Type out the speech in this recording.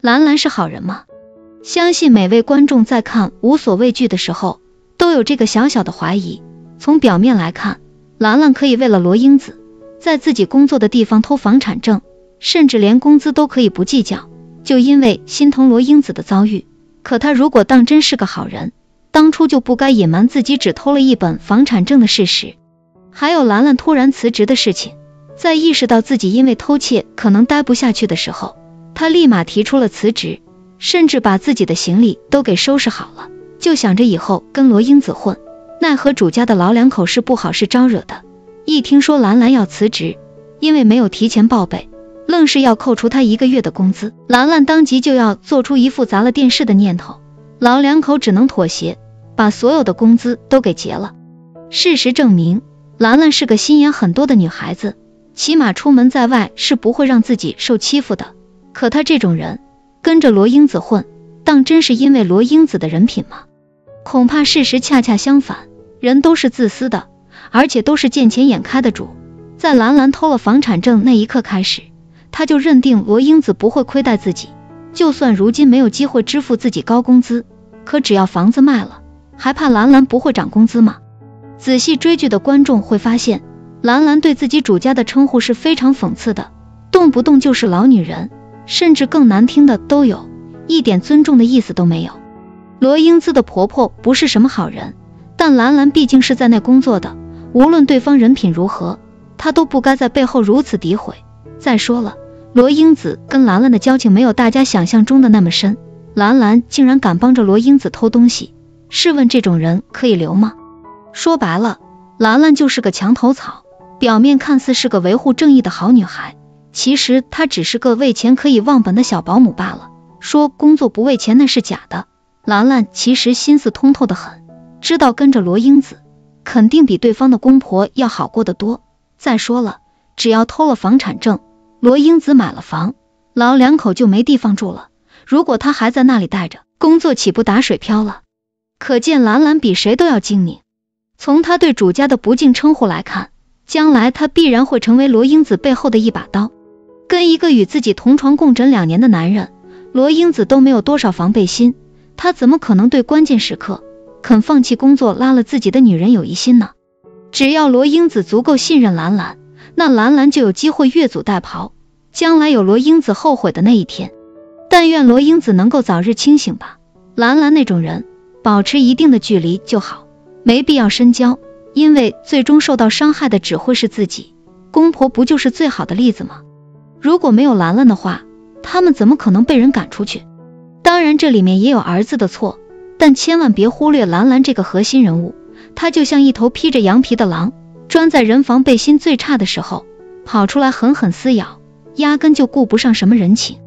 兰兰是好人吗？相信每位观众在看无所畏惧的时候都有这个小小的怀疑。从表面来看，兰兰可以为了罗英子在自己工作的地方偷房产证，甚至连工资都可以不计较，就因为心疼罗英子的遭遇。可她如果当真是个好人，当初就不该隐瞒自己只偷了一本房产证的事实。还有兰兰突然辞职的事情，在意识到自己因为偷窃可能待不下去的时候，她立马提出了辞职，甚至把自己的行李都给收拾好了，就想着以后跟罗英子混。奈何主家的老两口是不好事招惹的，一听说兰兰要辞职，因为没有提前报备，愣是要扣除她1个月的工资，兰兰当即就要做出一副砸了电视的念头。老两口只能妥协，把所有的工资都给结了。事实证明，兰兰是个心眼很多的女孩子，起码出门在外是不会让自己受欺负的。可她这种人跟着罗英子混，当真是因为罗英子的人品吗？恐怕事实恰恰相反，人都是自私的，而且都是见钱眼开的主。在兰兰偷了房产证那一刻开始，她就认定罗英子不会亏待自己，就算如今没有机会支付自己高工资，可只要房子卖了，还怕兰兰不会涨工资吗？仔细追剧的观众会发现，兰兰对自己主家的称呼是非常讽刺的，动不动就是老女人，甚至更难听的都有，一点尊重的意思都没有。罗英姿的婆婆不是什么好人，但兰兰毕竟是在内工作的，无论对方人品如何，她都不该在背后如此诋毁。再说了，罗英子跟兰兰的交情没有大家想象中的那么深，兰兰竟然敢帮着罗英子偷东西，试问这种人可以留吗？说白了，兰兰就是个墙头草，表面看似是个维护正义的好女孩，其实她只是个为钱可以忘本的小保姆罢了。说工作不为钱那是假的，兰兰其实心思通透的很，知道跟着罗英子肯定比对方的公婆要好过得多。再说了，只要偷了房产证，罗英子买了房，老两口就没地方住了，如果她还在那里待着，工作岂不打水漂了？可见兰兰比谁都要精明。从她对主家的不敬称呼来看，将来她必然会成为罗英子背后的一把刀。跟一个与自己同床共枕2年的男人，罗英子都没有多少防备心，她怎么可能对关键时刻肯放弃工作拉了自己的女人有疑心呢？只要罗英子足够信任兰兰，那兰兰就有机会越俎代庖，将来有罗英子后悔的那一天。但愿罗英子能够早日清醒吧，兰兰那种人保持一定的距离就好，没必要深交，因为最终受到伤害的只会是自己。公婆不就是最好的例子吗？如果没有兰兰的话，他们怎么可能被人赶出去？当然这里面也有儿子的错，但千万别忽略兰兰这个核心人物，她就像一头披着羊皮的狼，专在人防备心最差的时候跑出来狠狠撕咬，压根就顾不上什么人情。